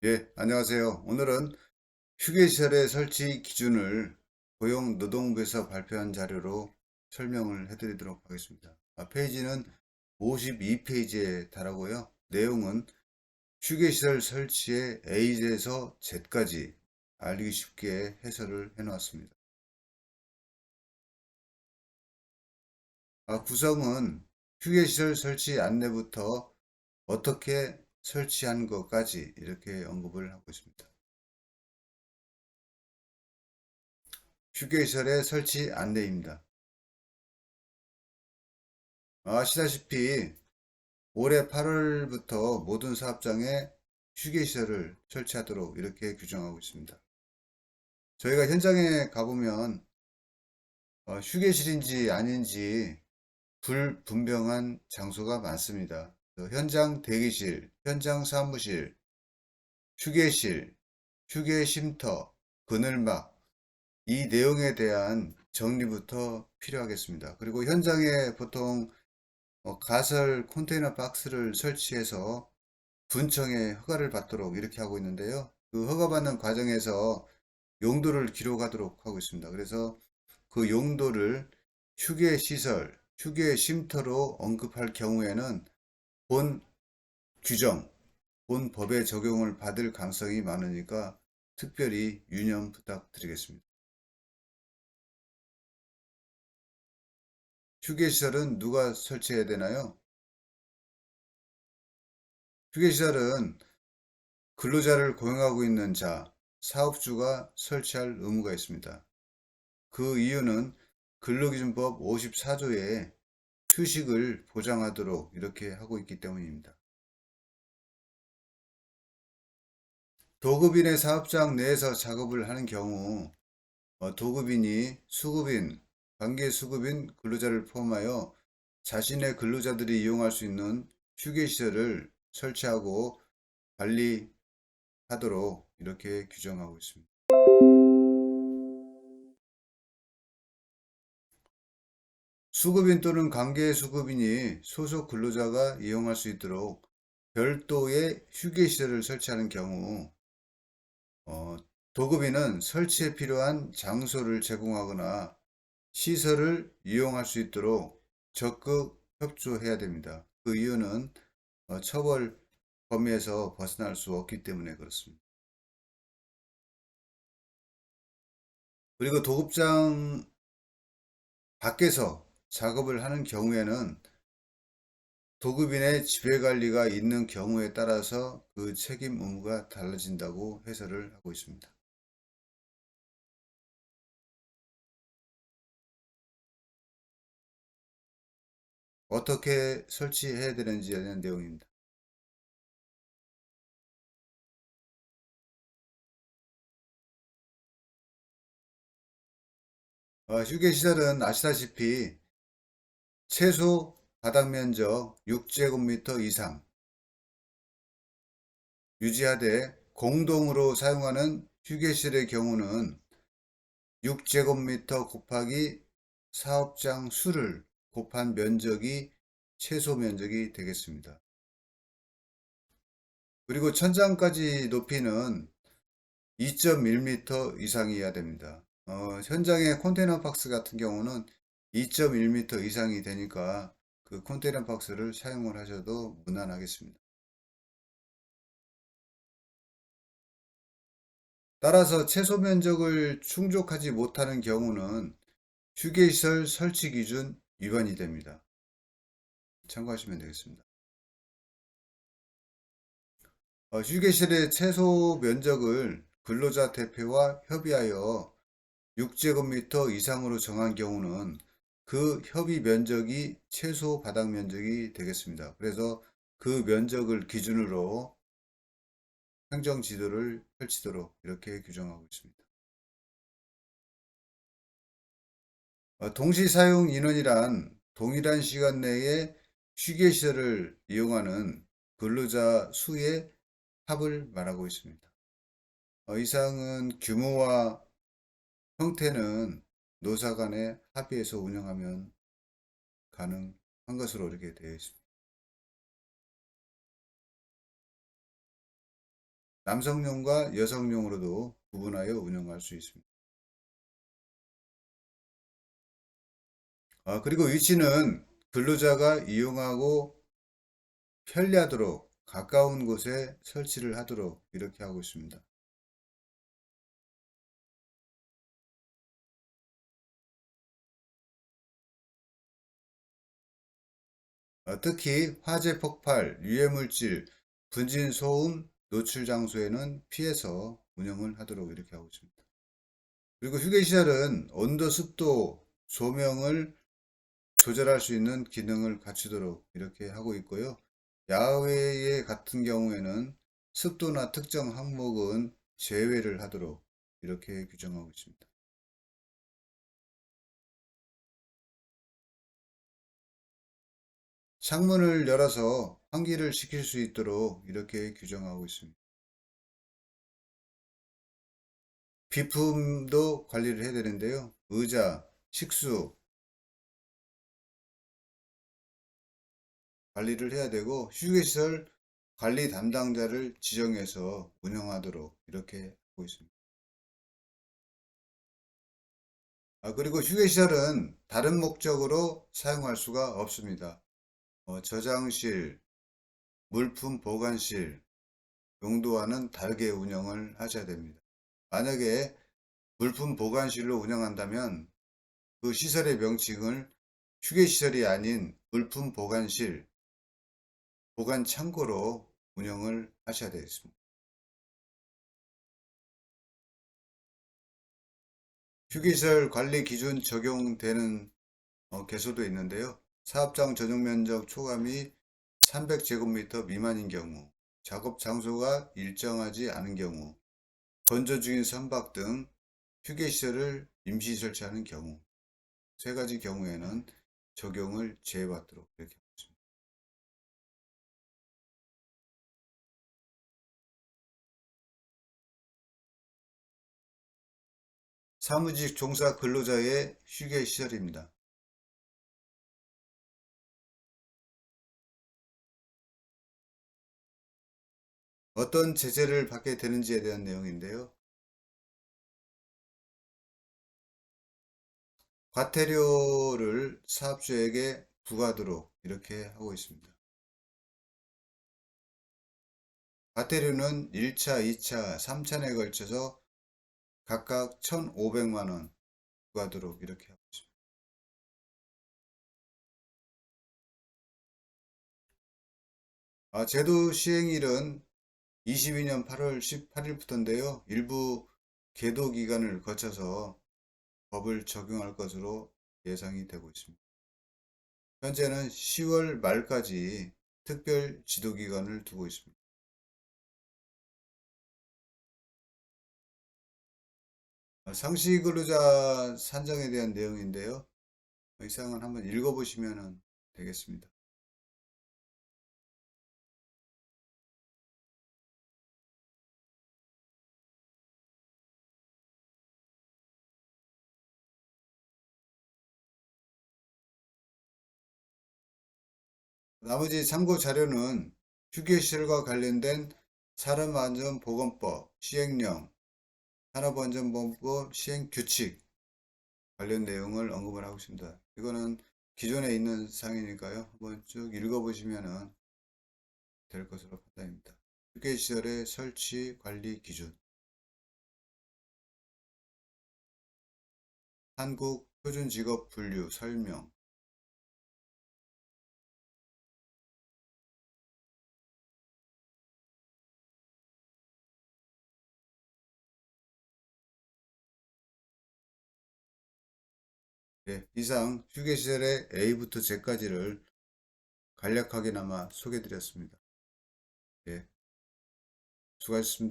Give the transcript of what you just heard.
예, 안녕하세요. 오늘은 휴게시설의 설치 기준을 고용노동부에서 발표한 자료로 설명을 해드리도록 하겠습니다. 페이지는 52페이지에 달하고요. 내용은 휴게시설 설치의 A에서 Z까지 알기 쉽게 해설을 해놓았습니다. 구성은 휴게시설 설치 안내부터 어떻게 설치한 것까지 이렇게 언급을 하고 있습니다. 휴게시설의 설치 안내입니다. 아시다시피 올해 8월부터 모든 사업장에 휴게시설을 설치하도록 이렇게 규정하고 있습니다. 저희가 현장에 가보면 휴게실인지 아닌지 불분명한 장소가 많습니다. 현장 대기실, 현장 사무실, 휴게실, 휴게쉼터, 그늘막 이 내용에 대한 정리부터 필요하겠습니다. 그리고 현장에 보통 가설 컨테이너 박스를 설치해서 군청에 허가를 받도록 이렇게 하고 있는데요. 그 허가받는 과정에서 용도를 기록하도록 하고 있습니다. 그래서 그 용도를 휴게시설, 휴게쉼터로 언급할 경우에는 본 규정, 본 법의 적용을 받을 가능성이 많으니까 특별히 유념 부탁드리겠습니다. 휴게시설은 누가 설치해야 되나요? 휴게시설은 근로자를 고용하고 있는 자, 사업주가 설치할 의무가 있습니다. 그 이유는 근로기준법 54조에 휴식을 보장하도록 이렇게 하고 있기 때문입니다. 도급인의 사업장 내에서 작업을 하는 경우 도급인이 수급인, 관계수급인 근로자를 포함하여 자신의 근로자들이 이용할 수 있는 휴게시설을 설치하고 관리하도록 이렇게 규정하고 있습니다. 수급인 또는 관계수급인이 소속 근로자가 이용할 수 있도록 별도의 휴게시설을 설치하는 경우 도급인은 설치에 필요한 장소를 제공하거나 시설을 이용할 수 있도록 적극 협조해야 됩니다. 그 이유는 처벌 범위에서 벗어날 수 없기 때문에 그렇습니다. 그리고 도급장 밖에서 작업을 하는 경우에는 도급인의 지배관리가 있는 경우에 따라서 그 책임 의무가 달라진다고 해설을 하고 있습니다. 어떻게 설치해야 되는지에 대한 내용입니다. 휴게시설은 아시다시피 최소 바닥 면적 6제곱미터 이상 유지하되 공동으로 사용하는 휴게실의 경우는 6제곱미터 곱하기 사업장 수를 곱한 면적이 최소 면적이 되겠습니다. 그리고 천장까지 높이는 2.1m 이상이어야 됩니다. 현장의 컨테이너 박스 같은 경우는 2.1m 이상이 되니까 그 컨테이너 박스를 사용을 하셔도 무난하겠습니다. 따라서 최소 면적을 충족하지 못하는 경우는 휴게시설 설치 기준 위반이 됩니다. 참고하시면 되겠습니다. 휴게실의 최소 면적을 근로자 대표와 협의하여 6제곱미터 이상으로 정한 경우는 그 협의 면적이 최소 바닥 면적이 되겠습니다. 그래서 그 면적을 기준으로 행정 지도를 펼치도록 이렇게 규정하고 있습니다. 동시 사용 인원이란 동일한 시간 내에 휴게시설을 이용하는 근로자 수의 합을 말하고 있습니다. 이상은 규모와 형태는 노사 간의 합의해서 운영하면 가능한 것으로 이렇게 되어 있습니다. 남성용과 여성용으로도 구분하여 운영할 수 있습니다. 그리고 위치는 근로자가 이용하고 편리하도록 가까운 곳에 설치를 하도록 이렇게 하고 있습니다. 특히 화재 폭발, 유해물질, 분진 소음, 노출 장소에는 피해서 운영을 하도록 이렇게 하고 있습니다. 그리고 휴게시설은 온도, 습도, 조명을 조절할 수 있는 기능을 갖추도록 이렇게 하고 있고요. 야외 같은 경우에는 습도나 특정 항목은 제외를 하도록 이렇게 규정하고 있습니다. 창문을 열어서 환기를 시킬 수 있도록 이렇게 규정하고 있습니다. 비품도 관리를 해야 되는데요. 의자, 식수 관리를 해야 되고 휴게시설 관리 담당자를 지정해서 운영하도록 이렇게 하고 있습니다. 그리고 휴게시설은 다른 목적으로 사용할 수가 없습니다. 저장실, 물품 보관실 용도와는 다르게 운영을 하셔야 됩니다. 만약에 물품 보관실로 운영한다면 그 시설의 명칭을 휴게시설이 아닌 물품 보관실, 보관 창고로 운영을 하셔야 되겠습니다. 휴게시설 관리 기준 적용되는 개소도 있는데요. 사업장 전용 면적 초과미 300제곱미터 미만인 경우, 작업 장소가 일정하지 않은 경우, 건조 중인 선박 등 휴게시설을 임시 설치하는 경우, 세 가지 경우에는 적용을 제외받도록 이렇게 하고 있습니다. 사무직 종사 근로자의 휴게시설입니다. 어떤 제재를 받게 되는지에 대한 내용인데요. 과태료를 사업주에게 부과하도록 이렇게 하고 있습니다. 과태료는 1차, 2차, 3차에 걸쳐서 각각 1,500만원 부과하도록 이렇게 하고 있습니다. 제도 시행일은 22년 8월 18일부터인데요. 일부 계도 기간을 거쳐서 법을 적용할 것으로 예상이 되고 있습니다. 현재는 10월 말까지 특별 지도 기간을 두고 있습니다. 상시 근로자 산정에 대한 내용인데요. 이 사항은 한번 읽어보시면 되겠습니다. 나머지 참고 자료는 휴게시설과 관련된 산업안전보건법 시행령, 산업안전보건법 시행규칙 관련 내용을 언급을 하고 있습니다. 이거는 기존에 있는 사항이니까요. 한번 쭉 읽어보시면 될 것으로 판단입니다. 휴게시설의 설치 관리 기준, 한국 표준직업 분류 설명, 네, 이상 휴게시설의 A부터 Z까지를 간략하게나마 소개해 드렸습니다. 네, 수고하셨습니다.